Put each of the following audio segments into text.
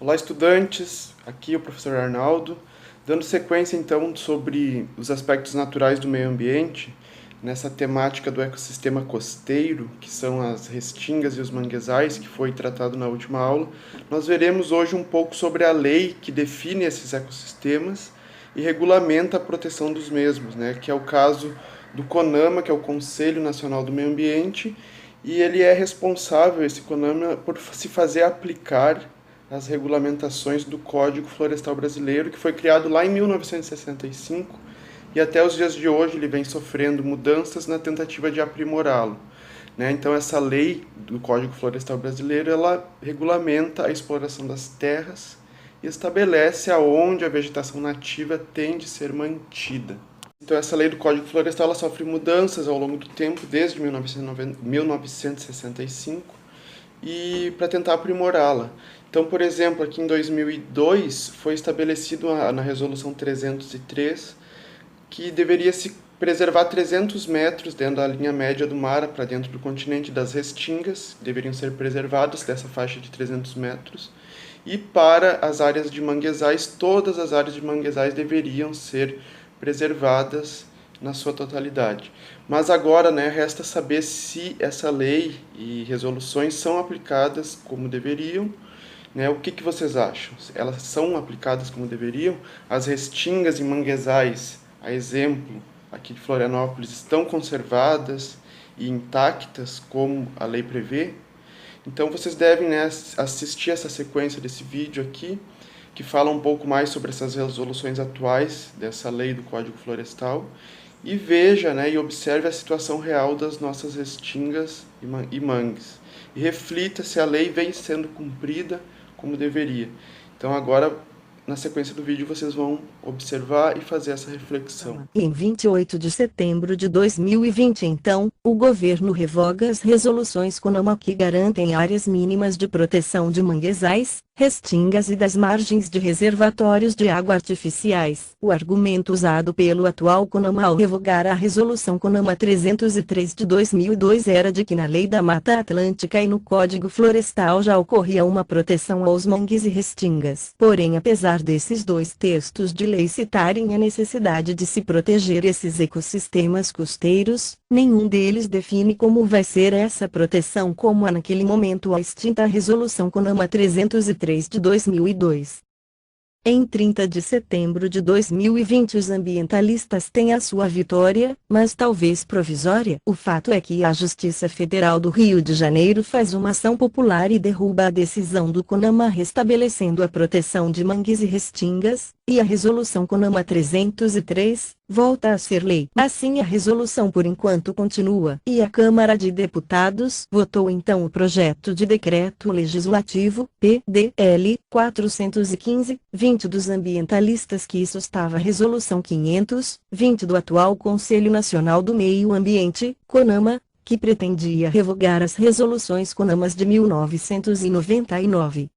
Olá, estudantes, aqui é o professor Arnaldo, dando sequência então sobre os aspectos naturais do meio ambiente, nessa temática do ecossistema costeiro, que são as restingas e os manguezais, que foi tratado na última aula. Nós veremos hoje um pouco sobre a lei que define esses ecossistemas e regulamenta a proteção dos mesmos, que é o caso do CONAMA, que é o Conselho Nacional do Meio Ambiente, e ele é responsável, esse CONAMA, por se fazer aplicar as regulamentações do Código Florestal Brasileiro, que foi criado lá em 1965 e até os dias de hoje ele vem sofrendo mudanças na tentativa de aprimorá-lo. Então essa lei do Código Florestal Brasileiro, ela regulamenta a exploração das terras e estabelece aonde a vegetação nativa tem de ser mantida. Então essa lei do Código Florestal ela sofre mudanças ao longo do tempo, desde 1965, e para tentar aprimorá-la. Então, por exemplo, aqui em 2002 foi estabelecido na Resolução 303 que deveria se preservar 300 metros dentro da linha média do mar para dentro do continente das restingas, deveriam ser preservadas dessa faixa de 300 metros, e para as áreas de manguezais, todas as áreas de manguezais deveriam ser preservadas na sua totalidade. Mas agora, resta saber se essa lei e resoluções são aplicadas como deveriam. O que vocês acham? Elas são aplicadas como deveriam? As restingas e manguezais, a exemplo aqui de Florianópolis, estão conservadas e intactas como a lei prevê? Então vocês devem assistir essa sequência desse vídeo aqui, que fala um pouco mais sobre essas resoluções atuais dessa lei do Código Florestal, e veja e observe a situação real das nossas restingas e mangues. E reflita se a lei vem sendo cumprida como deveria. Então agora, na sequência do vídeo, vocês vão observar e fazer essa reflexão. Em 28 de setembro de 2020, então, o governo revoga as resoluções CONAMA que garantem áreas mínimas de proteção de manguezais, restingas e das margens de reservatórios de água artificiais. O argumento usado pelo atual CONAMA ao revogar a resolução CONAMA 303 de 2002 era de que na Lei da Mata Atlântica e no Código Florestal já ocorria uma proteção aos mangues e restingas. Porém, apesar desses dois textos de lei citarem a necessidade de se proteger esses ecossistemas costeiros, nenhum deles define como vai ser essa proteção como naquele momento a extinta resolução CONAMA 303 de 2002. Em 30 de setembro de 2020 os ambientalistas têm a sua vitória, mas talvez provisória. O fato é que a Justiça Federal do Rio de Janeiro faz uma ação popular e derruba a decisão do CONAMA restabelecendo a proteção de mangues e restingas, e a resolução CONAMA 303 volta a ser lei. Assim a resolução por enquanto continua. E a Câmara de Deputados votou então o projeto de decreto legislativo, PDL 415-20 dos ambientalistas que sustava a resolução 500-20 do atual Conselho Nacional do Meio Ambiente, CONAMA, que pretendia revogar as resoluções CONAMAs de 1999.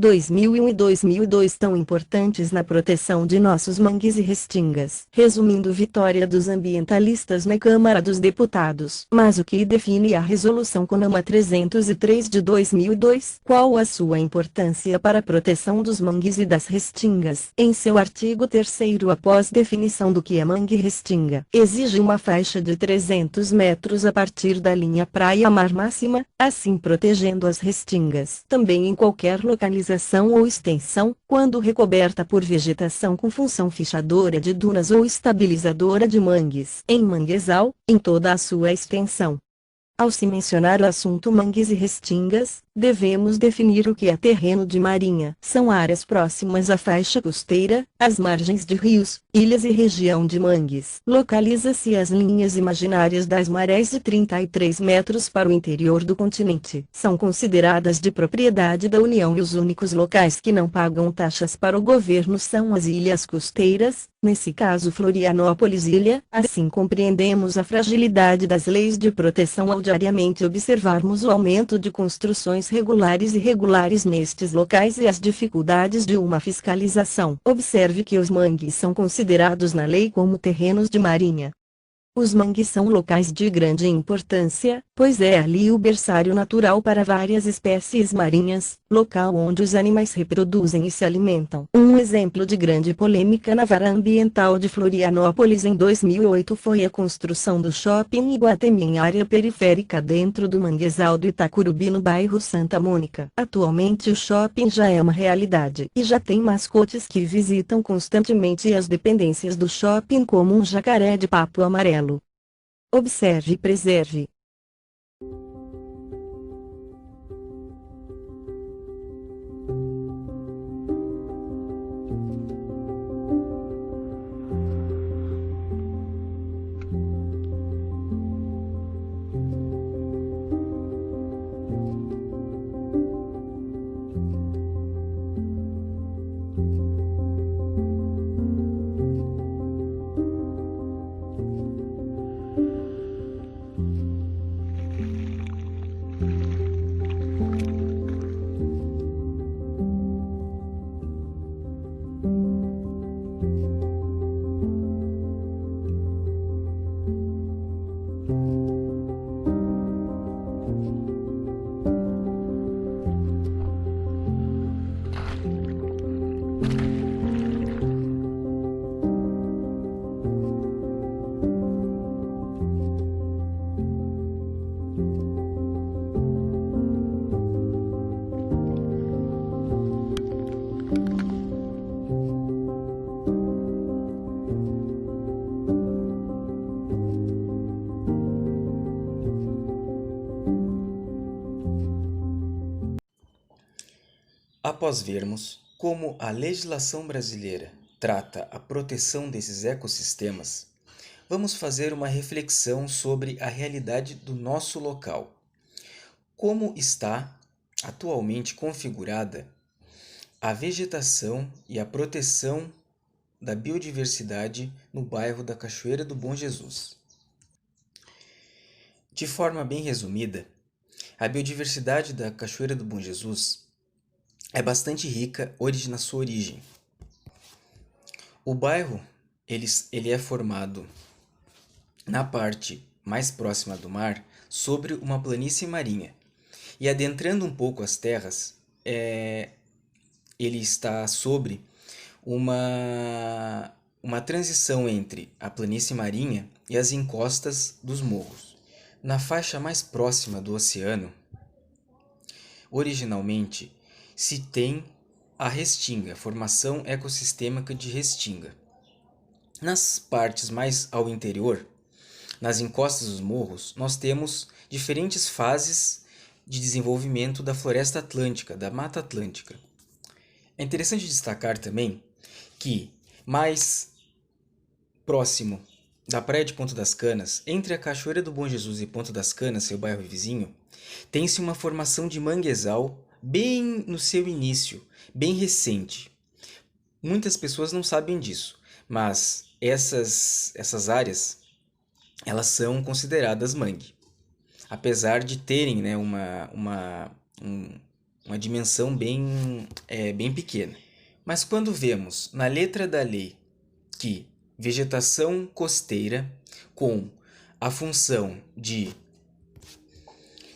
2001 e 2002 tão importantes na proteção de nossos mangues e restingas. Resumindo, vitória dos ambientalistas na Câmara dos Deputados. Mas o que define a resolução CONAMA 303 de 2002? Qual a sua importância para a proteção dos mangues e das restingas? Em seu artigo 3º, após definição do que é mangue e restinga, exige uma faixa de 300 metros a partir da linha praia-mar máxima, assim protegendo as restingas. Também em qualquer localização ou extensão, quando recoberta por vegetação com função fixadora de dunas ou estabilizadora de mangues. Em manguezal, em toda a sua extensão. Ao se mencionar o assunto mangues e restingas, devemos definir o que é terreno de marinha. São áreas próximas à faixa costeira, às margens de rios, ilhas e região de mangues. Localiza-se as linhas imaginárias das marés de 33 metros para o interior do continente. São consideradas de propriedade da União e os únicos locais que não pagam taxas para o governo são as ilhas costeiras, nesse caso Florianópolis ilha. Assim compreendemos a fragilidade das leis de proteção ao diariamente observarmos o aumento de construções regulares e irregulares nestes locais e as dificuldades de uma fiscalização. Observe que os mangues são considerados na lei como terrenos de marinha. Os mangues são locais de grande importância, pois é ali o berçário natural para várias espécies marinhas, local onde os animais reproduzem e se alimentam. Um exemplo de grande polêmica na vara ambiental de Florianópolis em 2008 foi a construção do Shopping Iguatemi em área periférica dentro do manguezal do Itacurubi no bairro Santa Mônica. Atualmente o shopping já é uma realidade e já tem mascotes que visitam constantemente as dependências do shopping, como um jacaré de papo amarelo. Observe e preserve. Após vermos como a legislação brasileira trata a proteção desses ecossistemas, vamos fazer uma reflexão sobre a realidade do nosso local. Como está atualmente configurada a vegetação e a proteção da biodiversidade no bairro da Cachoeira do Bom Jesus. De forma bem resumida, a biodiversidade da Cachoeira do Bom Jesus é bastante rica na sua origem. O bairro ele é formado na parte mais próxima do mar sobre uma planície marinha. E adentrando um pouco as terras, ele está sobre uma transição entre a planície marinha e as encostas dos morros. Na faixa mais próxima do oceano, originalmente, se tem a restinga, formação ecossistêmica de restinga. Nas partes mais ao interior, nas encostas dos morros, nós temos diferentes fases de desenvolvimento da floresta atlântica, da Mata Atlântica. É interessante destacar também que mais próximo da praia de Ponta das Canas, entre a Cachoeira do Bom Jesus e Ponta das Canas, seu bairro vizinho, tem-se uma formação de manguezal bem no seu início, bem recente. Muitas pessoas não sabem disso, mas essas áreas elas são consideradas mangue, apesar de terem, né, uma dimensão bem pequena. Mas quando vemos na letra da lei que vegetação costeira com a função de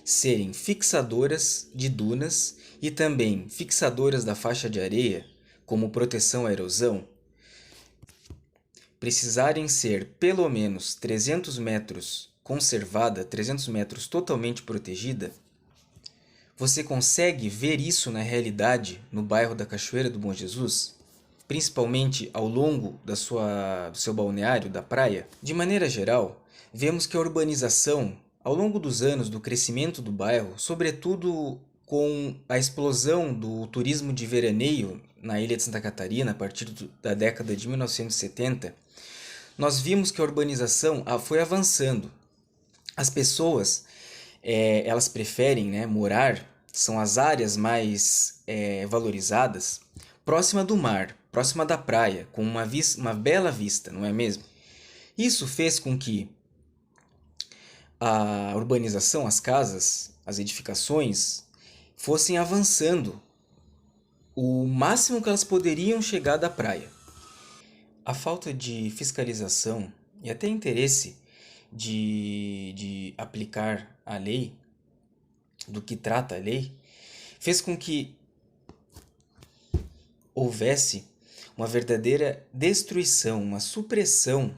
serem fixadoras de dunas e também fixadoras da faixa de areia, como proteção à erosão, precisarem ser pelo menos 300 metros conservada, 300 metros totalmente protegida, você consegue ver isso na realidade no bairro da Cachoeira do Bom Jesus? Principalmente ao longo do seu balneário, da praia? De maneira geral, vemos que a urbanização, ao longo dos anos do crescimento do bairro, sobretudo com a explosão do turismo de veraneio na ilha de Santa Catarina, a partir da década de 1970, nós vimos que a urbanização foi avançando. As pessoas, elas preferem, né, morar, são as áreas mais valorizadas, próxima do mar, próxima da praia, com uma bela vista, não é mesmo? Isso fez com que a urbanização, as casas, as edificações, fossem avançando o máximo que elas poderiam chegar da praia. A falta de fiscalização e até interesse de aplicar a lei, do que trata a lei, fez com que houvesse uma verdadeira destruição, uma supressão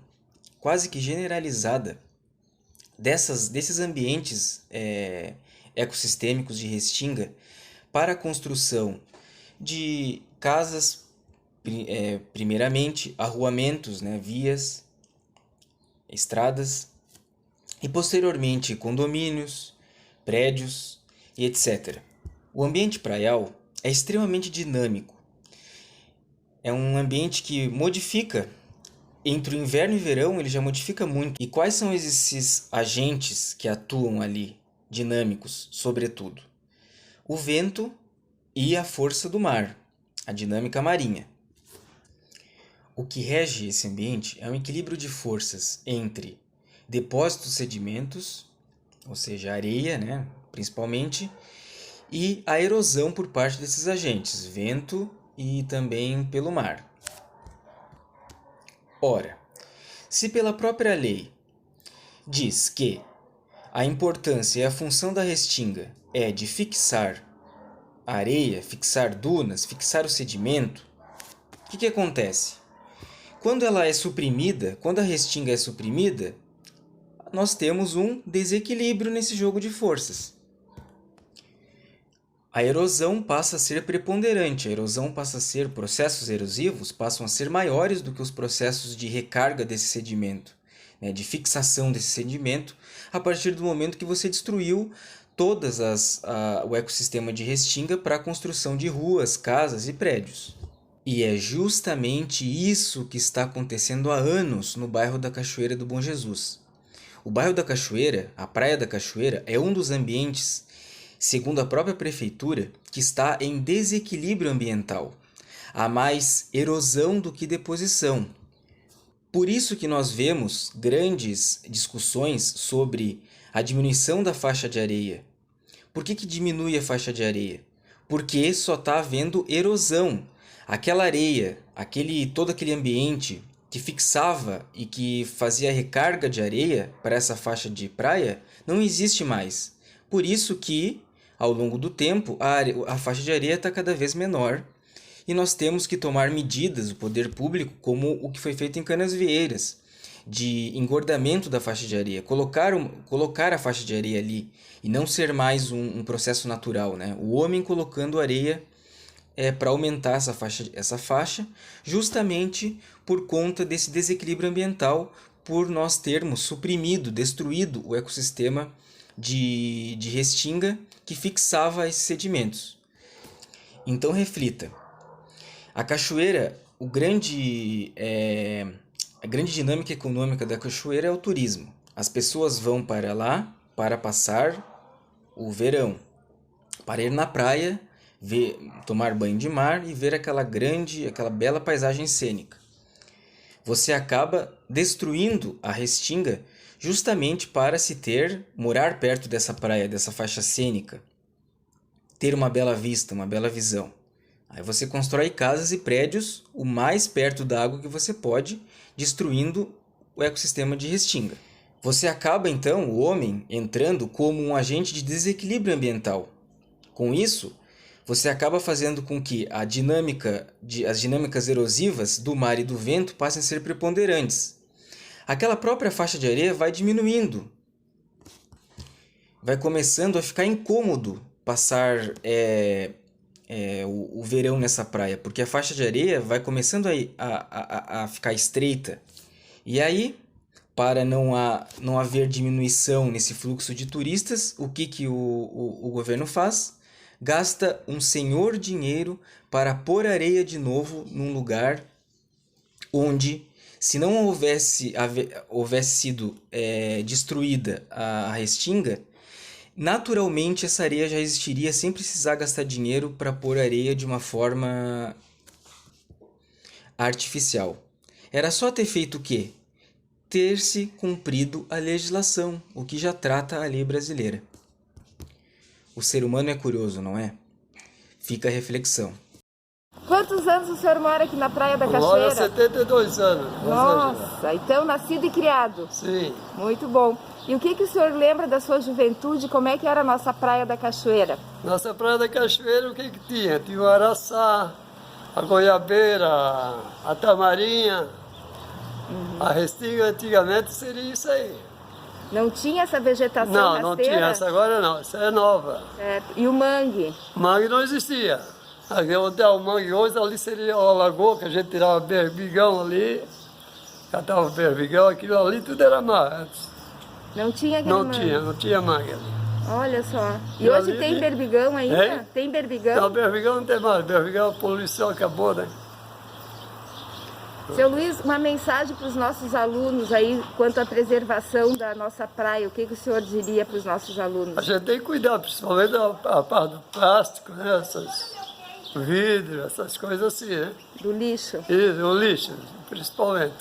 quase que generalizada desses ambientes ecossistêmicos de Restinga para a construção de casas, primeiramente, arruamentos, né, vias, estradas, e posteriormente condomínios, prédios e etc. O ambiente praial é extremamente dinâmico. É um ambiente que modifica. Entre o inverno e o verão, ele já modifica muito. E quais são esses agentes que atuam ali, dinâmicos, sobretudo? O vento e a força do mar, a dinâmica marinha. O que rege esse ambiente é um equilíbrio de forças entre depósitos de sedimentos, ou seja, areia, né, principalmente, e a erosão por parte desses agentes, vento e também pelo mar. Ora, se pela própria lei diz que a importância e a função da restinga é de fixar a areia, fixar dunas, fixar o sedimento, o que acontece? Quando ela é suprimida, quando a restinga é suprimida, nós temos um desequilíbrio nesse jogo de forças. A erosão passa a ser preponderante, processos erosivos passam a ser maiores do que os processos de recarga desse sedimento, né, de fixação desse sedimento, a partir do momento que você destruiu o ecossistema de Restinga para a construção de ruas, casas e prédios. E é justamente isso que está acontecendo há anos no bairro da Cachoeira do Bom Jesus. O bairro da Cachoeira, a Praia da Cachoeira, é um dos ambientes, segundo a própria prefeitura, que está em desequilíbrio ambiental. Há mais erosão do que deposição. Por isso que nós vemos grandes discussões sobre a diminuição da faixa de areia. Por que diminui a faixa de areia? Porque só está havendo erosão. Aquela areia, todo aquele ambiente que fixava e que fazia recarga de areia para essa faixa de praia, não existe mais. Por isso que, ao longo do tempo, a faixa de areia está cada vez menor e nós temos que tomar medidas, o poder público, como o que foi feito em Canasvieiras, de engordamento da faixa de areia, colocar a faixa de areia ali e não ser mais um processo natural, né? O homem colocando areia para aumentar essa faixa, justamente por conta desse desequilíbrio ambiental, por nós termos destruído o ecossistema de Restinga que fixava esses sedimentos. Então reflita, a cachoeira, a grande dinâmica econômica da cachoeira é o turismo. As pessoas vão para lá para passar o verão, para ir na praia, tomar banho de mar e ver aquela bela paisagem cênica. Você acaba destruindo a Restinga justamente para morar perto dessa praia, dessa faixa cênica, ter uma bela vista, uma bela visão. Aí você constrói casas e prédios o mais perto da água que você pode, destruindo o ecossistema de Restinga. Você acaba então, o homem, entrando como um agente de desequilíbrio ambiental. Com isso, você acaba fazendo com que as dinâmicas erosivas do mar e do vento passem a ser preponderantes. Aquela própria faixa de areia vai diminuindo. Vai começando a ficar incômodo passar o verão nessa praia, porque a faixa de areia vai começando a ficar estreita. E aí, para não haver diminuição nesse fluxo de turistas, o que o governo faz? Gasta um senhor dinheiro para pôr areia de novo num lugar onde, se não houvesse sido destruída a Restinga, naturalmente essa areia já existiria sem precisar gastar dinheiro para pôr areia de uma forma artificial. Era só ter feito o quê? Ter-se cumprido a legislação, o que já trata a lei brasileira. O ser humano é curioso, não é? Fica a reflexão. Quantos anos o senhor mora aqui na Praia da Cachoeira? Moro há 72 anos. Nossa, então nascido e criado. Sim. Muito bom. E o que o senhor lembra da sua juventude? Como é que era a nossa Praia da Cachoeira? Nossa Praia da Cachoeira, o que tinha? Tinha o araçá, a goiabeira, a tamarinha, a restinga antigamente seria isso aí. Não tinha essa vegetação Não rasteira? tinha, essa agora não, essa é nova. Certo. E o mangue? Mangue não existia. Aqui onde é o mangue hoje, ali seria a lagoa, que a gente tirava berbigão ali, catava berbigão, aquilo ali tudo era mar. Não tinha aquele mangue? Não tinha mangue ali. Olha só. E E hoje ali- tem berbigão ainda? Hein? Tem Não, berbigão? berbigão não tem mais, berbigão a poluição acabou, né? Seu Luiz, uma mensagem para os nossos alunos aí quanto à preservação da nossa praia. O que o senhor diria para os nossos A alunos? gente tem que cuidar, principalmente a parte do plástico, né? Essas vidro, essas coisas assim, né? Do lixo? E o lixo, principalmente.